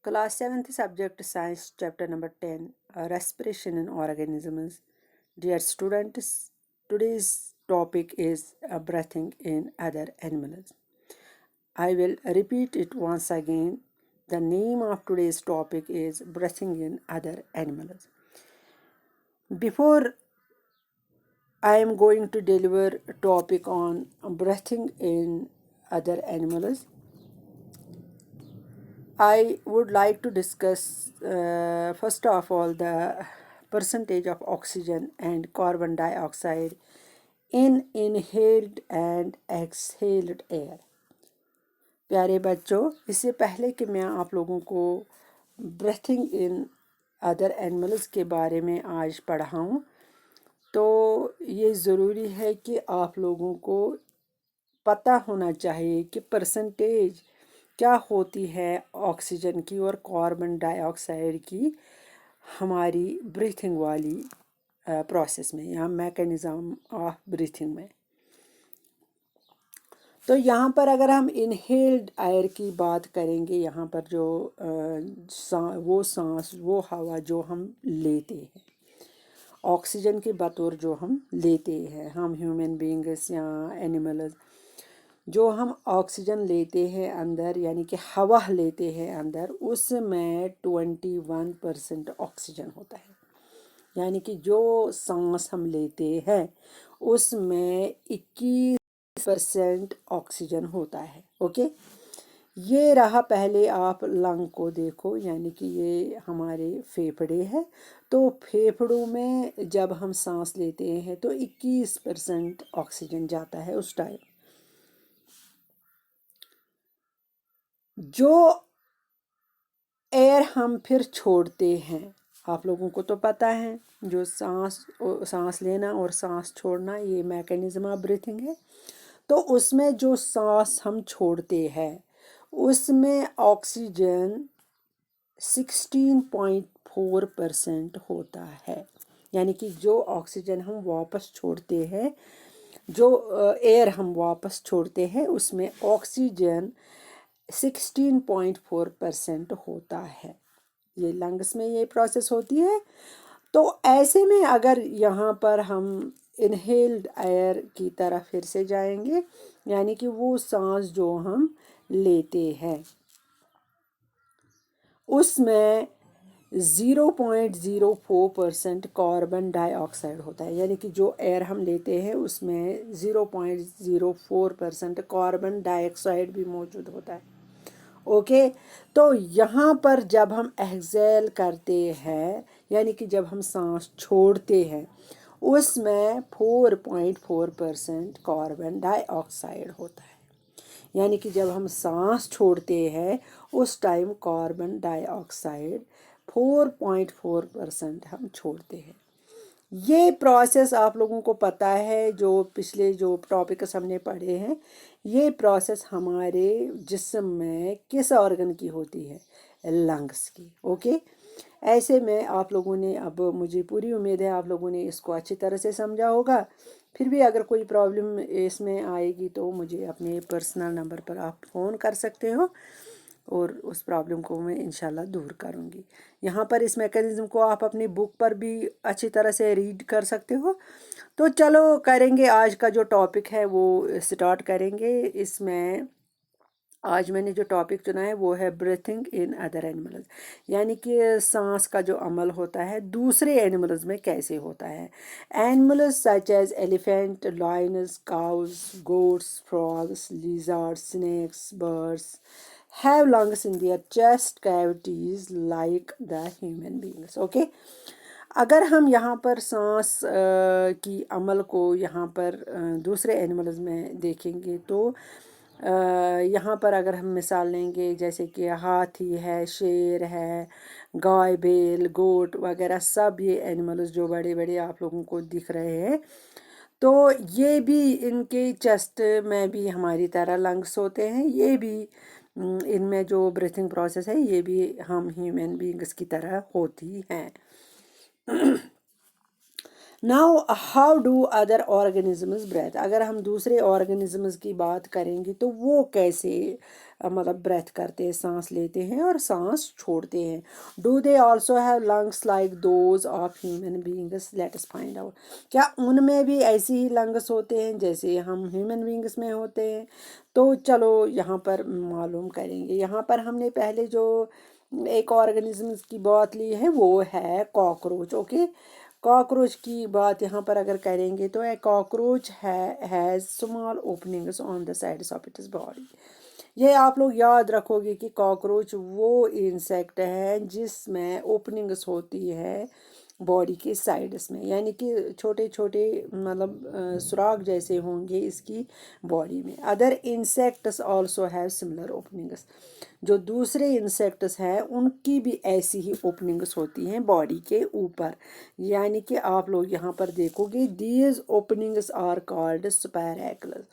Class 7th subject science chapter number 10 respiration in organisms. Dear students, today's topic is breathing in other animals. I will repeat it once again. The name of today's topic is breathing in other animals. Before I am going to deliver a topic on breathing in other animals, I would like to discuss first of all the percentage of oxygen and carbon dioxide in inhaled and exhaled air. प्यारे बच्चों, इससे पहले कि मैं आप लोगों को breathing in other animals के बारे में आज पढ़ाऊँ, तो ये ज़रूरी है कि आप लोगों को पता होना चाहिए कि परसेंटेज क्या होती है ऑक्सीजन की और कार्बन डाइऑक्साइड की हमारी ब्रीथिंग वाली प्रोसेस में या मैकेनिज़्म ऑफ ब्रीथिंग में। तो यहाँ पर अगर हम इनहेल्ड एयर की बात करेंगे, यहाँ पर जो वो सांस वो हवा जो हम लेते हैं ऑक्सीजन के बतौर जो हम लेते हैं, हम ह्यूमन बींग्स या एनिमल्स, जो हम ऑक्सीजन लेते हैं अंदर यानी कि हवा लेते हैं अंदर, उसमें 21% ऑक्सीजन होता है। यानी कि जो सांस हम लेते हैं उसमें 21% ऑक्सीजन होता है। ओके, ये रहा। पहले आप लंग को देखो, यानी कि ये हमारे फेफड़े हैं। तो फेफड़ों में जब हम सांस लेते हैं तो 21% ऑक्सीजन जाता है उस टाइम। जो एयर हम फिर छोड़ते हैं, आप लोगों को तो पता है, जो सांस लेना और सांस छोड़ना ये मैकेनिज्म ऑफ ब्रीथिंग है। तो उसमें जो सांस हम छोड़ते हैं उसमें ऑक्सीजन 16.4% होता है। यानी कि जो ऑक्सीजन हम वापस छोड़ते हैं, जो एयर हम वापस छोड़ते हैं, उसमें ऑक्सीजन 16.4% होता है। ये लंग्स में ये प्रोसेस होती है। तो ऐसे में अगर यहाँ पर हम इनहेल्ड एयर की तरफ फिर से जाएंगे, यानी कि वो सांस जो हम लेते हैं उसमें 0.04% कार्बन डाइऑक्साइड होता है। यानी कि जो एयर हम लेते हैं उसमें 0.04% कार्बन डाइऑक्साइड भी मौजूद होता है। ओके, तो यहाँ पर जब हम एक्सहेल करते हैं, यानी कि जब हम सांस छोड़ते हैं, उसमें 4.4% कार्बन डाइऑक्साइड होता है। यानी कि जब हम सांस छोड़ते हैं उस टाइम कार्बन डाइऑक्साइड 4.4% हम छोड़ते हैं। ये प्रोसेस आप लोगों को पता है, जो पिछले जो टॉपिक्स हमने पढ़े हैं, ये प्रोसेस हमारे जिस्म में किस ऑर्गन की होती है? लंग्स की। ओके, ऐसे में आप लोगों ने, अब मुझे पूरी उम्मीद है आप लोगों ने इसको अच्छी तरह से समझा होगा। फिर भी अगर कोई प्रॉब्लम इसमें आएगी तो मुझे अपने पर्सनल नंबर पर आप फ़ोन कर सकते हो और उस प्रॉब्लम को मैं इंशाल्लाह दूर करूँगी। यहाँ पर इस मैकेनिज़्म को आप अपनी बुक पर भी अच्छी तरह से रीड कर सकते हो। तो चलो करेंगे, आज का जो टॉपिक है वो स्टार्ट करेंगे। इसमें आज मैंने जो टॉपिक चुना है वो है ब्रीथिंग इन अदर एनिमल्स, यानी कि सांस का जो अमल होता है दूसरे एनिमल्स में कैसे होता है। Animals such as elephant, lions, cows, goats, frogs, lizards, snakes, birds have lungs in their chest cavities like the human beings. Okay, अगर हम यहाँ पर सांस की अमल को यहाँ पर दूसरे एनिमल्स में देखेंगे तो यहाँ पर अगर हम मिसाल लेंगे, जैसे कि हाथी है, शेर है, गाय, बैल, गोट वगैरह, सब ये एनिमल्स जो बड़े बड़े आप लोगों को दिख रहे हैं, तो ये भी इनके चेस्ट में भी हमारी तरह लंग्स होते हैं। ये भी इनमें जो ब्रीथिंग प्रोसेस है ये भी हम ह्यूमन बींग्स की तरह होती हैं। Now how do other organisms breathe, अगर हम दूसरे ऑर्गेनिजम्स की बात करेंगे तो वो कैसे मतलब ब्रेथ करते हैं, सांस लेते हैं और सांस छोड़ते हैं. Do they also have lungs like those of human beings, let us find out. क्या उनमें भी ऐसे ही लंग्स होते हैं जैसे हम ह्यूमन बींग्स में होते हैं? तो चलो यहाँ पर मालूम करेंगे. यहाँ पर हमने पहले जो एक ऑर्गेनिज्म की बात ली है वो है कॉकरोच. ओके, कॉकरोच की बात यहाँ पर अगर करेंगे तो a cockroach has small openings on the sides of its body. ये आप लोग याद रखोगे कि कॉकरोच वो इंसेक्ट है जिसमें ओपनिंग्स होती है बॉडी के साइड्स में, यानी कि छोटे छोटे मतलब सुराख जैसे होंगे इसकी बॉडी में. Other insects also have similar openings, जो दूसरे इंसेक्ट्स हैं उनकी भी ऐसी ही ओपनिंग्स होती हैं बॉडी के ऊपर. यानी कि आप लोग यहाँ पर देखोगे दीज ओपनिंग्स आर कॉल्ड स्पैरेकल्स.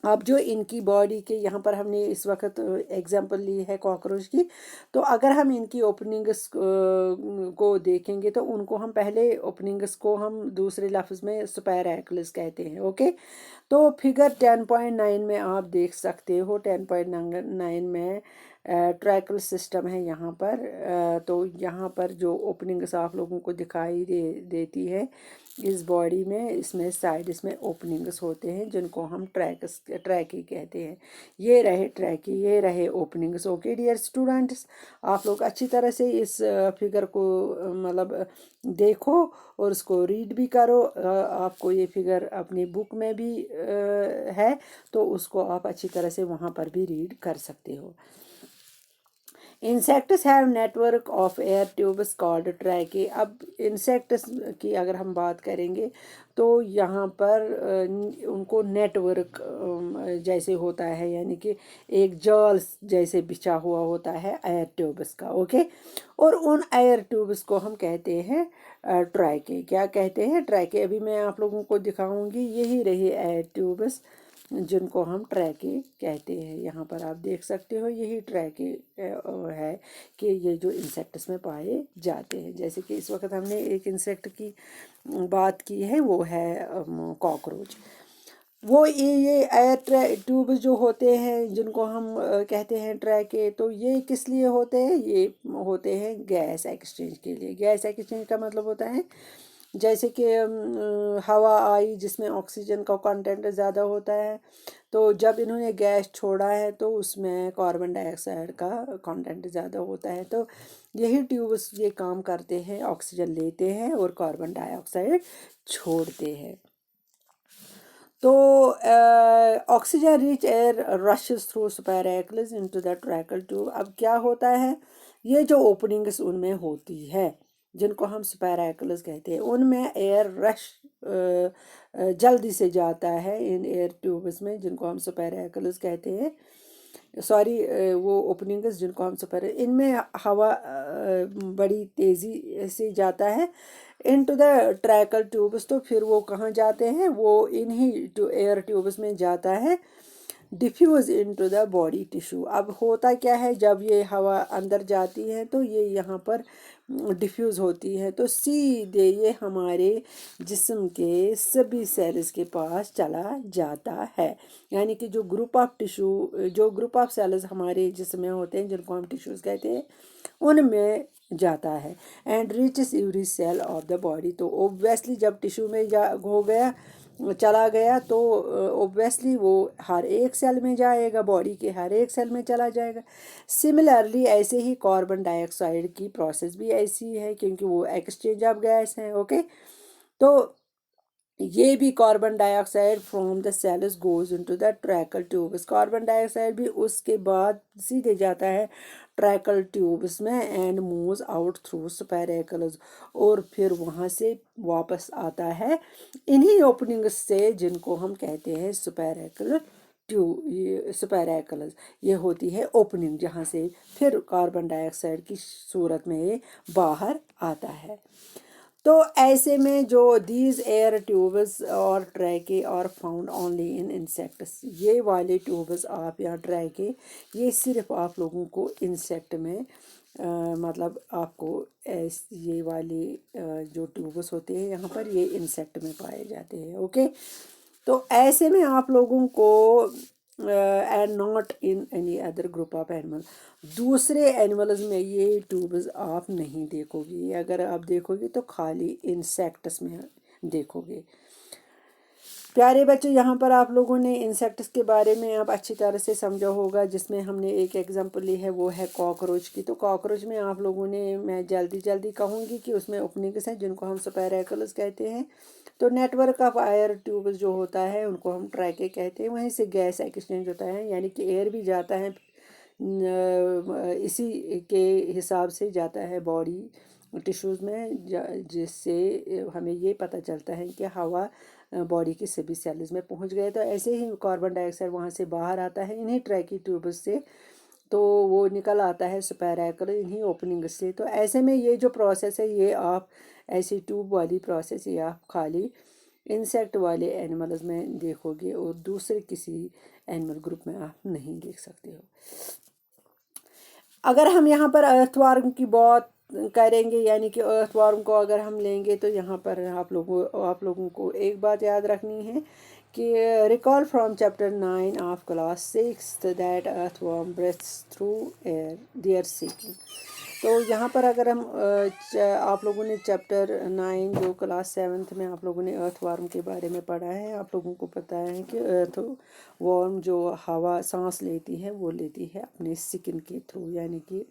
अब जो इनकी बॉडी के यहाँ पर हमने इस वक्त एग्जांपल ली है कॉकरोच की, तो अगर हम इनकी ओपनिंग्स को देखेंगे तो उनको हम पहले ओपनिंग्स को हम दूसरे लफ्ज़ में स्पैरेकल्स कहते हैं. ओके, तो फिगर 10.9 में आप देख सकते हो. 10.9 में ट्रैकल सिस्टम है यहाँ पर. तो यहाँ पर जो ओपनिंग्स आप लोगों को दिखाई देती है इस बॉडी में, इसमें साइड इसमें ओपनिंग्स होते हैं जिनको हम ट्रैकी कहते हैं. ये रहे ट्रैकी, ये रहे ओपनिंग्स. ओके डियर स्टूडेंट्स, आप लोग अच्छी तरह से इस फिगर को मतलब देखो और उसको रीड भी करो. आपको ये फिगर अपनी बुक में भी है तो उसको आप अच्छी तरह से वहाँ पर भी रीड कर सकते हो. Insects have network of air tubes called trachea. अब इंसेक्ट्स की अगर हम बात करेंगे तो यहाँ पर उनको नेटवर्क जैसे होता है, यानी कि एक जाल जैसे बिछा हुआ होता है एयर ट्यूब्स का. ओके, और उन एयर ट्यूब्स को हम कहते हैं ट्रैके. क्या कहते हैं? ट्रैके. अभी मैं आप लोगों को दिखाऊंगी. यही रही एयर ट्यूब्स जिनको हम ट्रैके कहते हैं. यहाँ पर आप देख सकते हो यही ट्रैके है कि ये जो इंसेक्ट्स में पाए जाते हैं. जैसे कि इस वक्त हमने एक इंसेक्ट की बात की है वो है कॉकरोच. वो ये एयर ट्यूब जो होते हैं जिनको हम कहते हैं ट्रैके, तो ये किस लिए होते हैं? ये होते हैं गैस एक्सचेंज के लिए. गैस एक्सचेंज का मतलब होता है जैसे कि हवा आई जिसमें ऑक्सीजन का कंटेंट ज़्यादा होता है, तो जब इन्होंने गैस छोड़ा है तो उसमें कार्बन डाइऑक्साइड का कंटेंट ज़्यादा होता है. तो यही ट्यूब्स ये काम करते हैं, ऑक्सीजन लेते हैं और कार्बन डाइऑक्साइड छोड़ते हैं. तो oxygen rich air rushes through spiracles into the tracheal tube. अब क्या होता है, ये जो ओपनिंग्स उनमें होती है जिनको हम स्पैरेकल्स कहते हैं, उनमें एयर रश जल्दी से जाता है इन एयर ट्यूब्स में जिनको हम स्पैरेकल्स कहते हैं. सॉरी, वो ओपनिंग्स जिनको हम इनमें हवा बड़ी तेज़ी से जाता है इनटू द ट्रैकल ट्यूब्स. तो फिर वो कहाँ जाते हैं? वो इन्हीं एयर ट्यूब्स में जाता है diffuse into the body tissue. अब होता क्या है, जब ये हवा अंदर जाती है तो ये यहाँ पर डिफ्यूज़ होती है तो सीधे ये हमारे जिस्म के सभी सेल्स के पास चला जाता है. यानी कि जो ग्रुप ऑफ सेल्स हमारे जिस्म में होते हैं जिनको हम टिश्यूज़ कहते हैं उनमें जाता है. And reaches every cell of the body. तो ओब्वियसली जब टिश्यू में चला गया तो ओब्वियसली वो हर एक सेल में जाएगा, बॉडी के हर एक सेल में चला जाएगा. सिमिलरली ऐसे ही कार्बन डाइऑक्साइड की प्रोसेस भी ऐसी है क्योंकि वो एक्सचेंज ऑफ गैस है. ओके, तो ये भी carbon dioxide from the cells goes into the tracheal tubes. Carbon dioxide भी उसके बाद सीधे जाता है ट्रैकल ट्यूब्स में and moves out through spiracles, और फिर वहाँ से वापस आता है इन्हीं ओपनिंग्स से जिनको हम कहते हैं स्पैरेकल्स. ये होती है ओपनिंग जहाँ से फिर कार्बन डाइऑक्साइड की सूरत में ये बाहर आता है. تو ایسے میں جو دیز ایئر ٹیوبز اور ٹریکے اور فاؤنڈ اونلی ان انسیکٹس، یہ والے ٹیوبز آپ یا ٹریکے یہ صرف آپ لوگوں کو انسیکٹ میں مطلب آپ کو یہ والے جو ٹیوبس ہوتے ہیں یہاں پر یہ انسیکٹ میں پائے جاتے ہیں. اوکے، تو ایسے میں آپ لوگوں کو and not in any other group of animal, دوسرے اینیملز میں یہ ٹیوبز آپ نہیں دیکھو گے. اگر آپ دیکھو گے تو خالی انسیکٹس میں دیکھو گے. پیارے بچے، یہاں پر آپ لوگوں نے انسیکٹس کے بارے میں آپ اچھی طرح سے سمجھا ہوگا، جس میں ہم نے ایک ایگزامپل لی ہے وہ ہے کاکروچ کی. تو کاکروچ میں آپ لوگوں نے، میں جلدی کہوں گی کہ اس میں اوپننگس ہیں جن کو ہم سپیریکلز کہتے ہیں. تو network of air tubes جو ہوتا ہے ان کو ہم ٹریکے کہتے ہیں. وہیں سے گیس ایکسچینج ہوتا ہے، یعنی کہ ایئر بھی جاتا ہے، اسی کے حساب سے جاتا ہے باڈی ٹیشوز میں، جس سے ہمیں یہ پتہ چلتا ہے کہ ہوا باڈی کے سبھی سیلز میں پہنچ گئے. تو ایسے ہی کاربن ڈائی آکسائڈ وہاں سے باہر آتا ہے انہیں ٹریکی ٹیوبز سے، تو وہ نکل آتا ہے سپیریکل انہیں اوپننگ سے. تو ایسے میں یہ جو پروسیس ہے یہ آپ ایسی ٹیوب والی پروسیس یہ آپ خالی انسیکٹ والے اینیملز میں دیکھو گے اور دوسرے کسی اینیمل گروپ میں آپ نہیں دیکھ سکتے ہو. اگر ہم یہاں پر ارتھ وارم کی بات کریں گے، یعنی کہ ارتھ وارم کو اگر ہم لیں گے، تو یہاں پر آپ لوگوں کو ایک بات یاد رکھنی ہے کہ recall from chapter 9 of class 6 that earthworm breathes through air their skin. تو یہاں پر اگر ہم آپ لوگوں نے چیپٹر 9 جو کلاس 7 میں آپ لوگوں نے ارتھ وارم کے بارے میں پڑھا ہے، آپ لوگوں کو پتہ ہے کہ ارتھ وارم جو ہوا سانس لیتی ہے وہ لیتی ہے اپنے سکن کے تھرو، یعنی کہ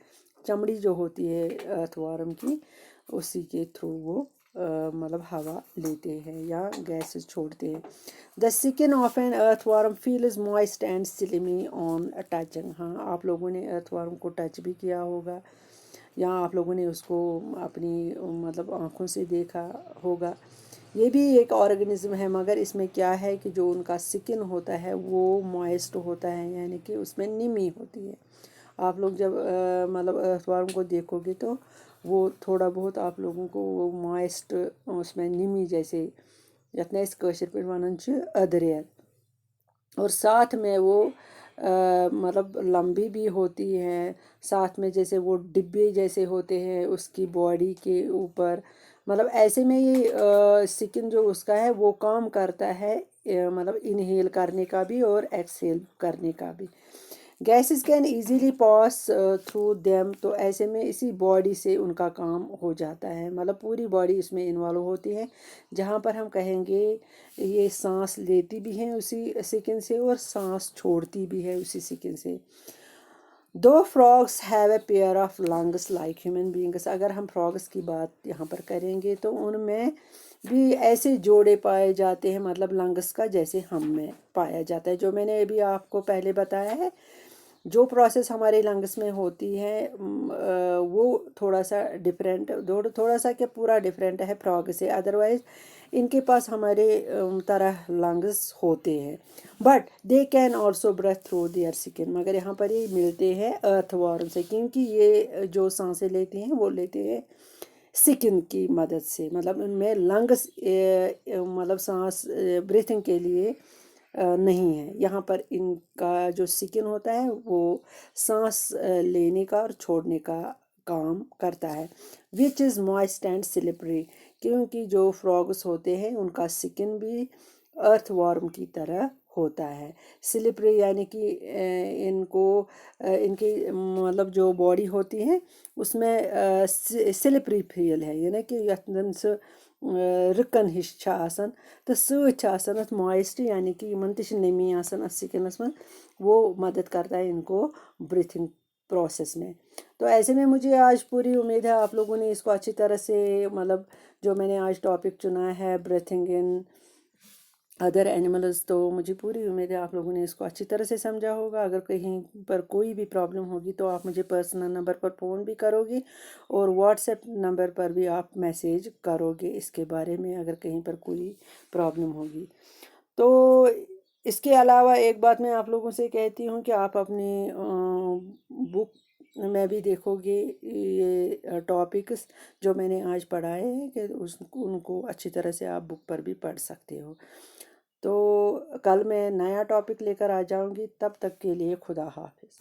چمڑی جو ہوتی ہے ارتھ وارم کی اسی کے تھرو وہ مطلب ہوا لیتے ہیں یا گیسز چھوڑتے ہیں. The skin of an earthworm feels moist and slimy on touching. ہاں، آپ لوگوں نے ارتھ وارم کو ٹچ بھی کیا ہوگا یا آپ لوگوں نے اس کو اپنی مطلب آنکھوں سے دیکھا ہوگا. یہ بھی ایک آرگنزم ہے، مگر اس میں کیا ہے کہ جو ان کا سکن ہوتا ہے وہ موائسٹ ہوتا ہے، یعنی کہ اس میں نمی ہوتی ہے. آپ لوگ جب مطلب ارتھ وارم کو دیکھو گے تو وہ تھوڑا بہت آپ لوگوں کو وہ موائسٹ اس میں نمی جیسے یتھ نا أسۍ کٲشِر پٲٹھۍ وَنان چھِ أدریر، اور ساتھ میں وہ مطلب لمبی بھی ہوتی ہے، ساتھ میں جیسے وہ ڈبے جیسے ہوتے ہیں اس کی باڈی کے اوپر. مطلب ایسے میں یہ سکن جو اس کا ہے وہ کام کرتا ہے مطلب انہیل کرنے کا بھی اور ایکسہیل کرنے کا بھی. Gases can easily pass through them. تو ایسے میں اسی باڈی سے ان کا کام ہو جاتا ہے، مطلب پوری باڈی اس میں انوالو ہوتی ہے. جہاں پر ہم کہیں گے یہ سانس لیتی بھی ہیں اسی سکن سے اور سانس چھوڑتی بھی ہے اسی سکن سے. دو frogs have a pair of lungs like human beings. اگر ہم فراگس کی بات یہاں پر کریں گے تو ان میں بھی ایسے جوڑے پائے جاتے ہیں، مطلب لنگس کا جیسے ہم میں پایا جاتا ہے. جو میں نے ابھی آپ کو پہلے بتایا ہے، جو پروسیس ہمارے لنگس میں ہوتی ہے وہ تھوڑا سا ڈفرینٹ، تھوڑا سا کہ پورا ڈفرینٹ ہے فراگ سے. ادروائز ان کے پاس ہمارے طرح لنگس ہوتے ہیں، but they can also breathe through their skin. مگر یہاں پر یہ ملتے ہیں ارتھ وارم سے، کیونکہ یہ جو سانسیں لیتے ہیں وہ لیتے ہیں سکن کی مدد سے. مطلب ان میں لنگس مطلب سانس بریتھنگ کے لیے نہیں ہے. یہاں پر ان کا جو سکن ہوتا ہے وہ سانس لینے کا اور چھوڑنے کا کام کرتا ہے. وچ از موائسٹ اینڈ سلپری. کیونکہ جو فراگس ہوتے ہیں ان کا سکن بھی ارتھ وارم کی طرح ہوتا ہے. سلپری یعنی کہ ان کو ان کی مطلب جو باڈی ہوتی ہے اس میں سلپری فیل ہے، یعنی کہ یتھ زن سہ رکن ہش چھ آسان تو سۭتۍ چھ آسان اتھ موائسٹ، یعنی کہ یمن تہ چھ نمی آسان اتھ سکنس من، وہ مدد کرتا ہے ان کو بریتھنگ پروسیس میں. تو ایسے میں مجھے آج پوری امید ہے آپ لوگوں نے اس کو اچھی طرح سے مطلب جو میں نے آج ٹاپک چنا ہے بریتھنگ ان ادر اینیملز، تو مجھے پوری امید ہے آپ لوگوں نے اس کو اچھی طرح سے سمجھا ہوگا. اگر کہیں پر کوئی بھی پرابلم ہوگی تو آپ مجھے پرسنل نمبر پر فون بھی کرو گی اور واٹس ایپ نمبر پر بھی آپ میسیج کرو گے اس کے بارے میں اگر کہیں پر کوئی پرابلم ہوگی. تو اس کے علاوہ ایک بات میں آپ لوگوں سے کہتی ہوں کہ آپ اپنی بک میں بھی دیکھو گے یہ ٹاپکس جو میں نے آج پڑھائے ہیں کہ ان کو اچھی طرح سے آپ بک پر بھی پڑھ سکتے ہو. تو کل میں نیا ٹاپک لے کر آ جاؤں گی. تب تک کے لیے خدا حافظ.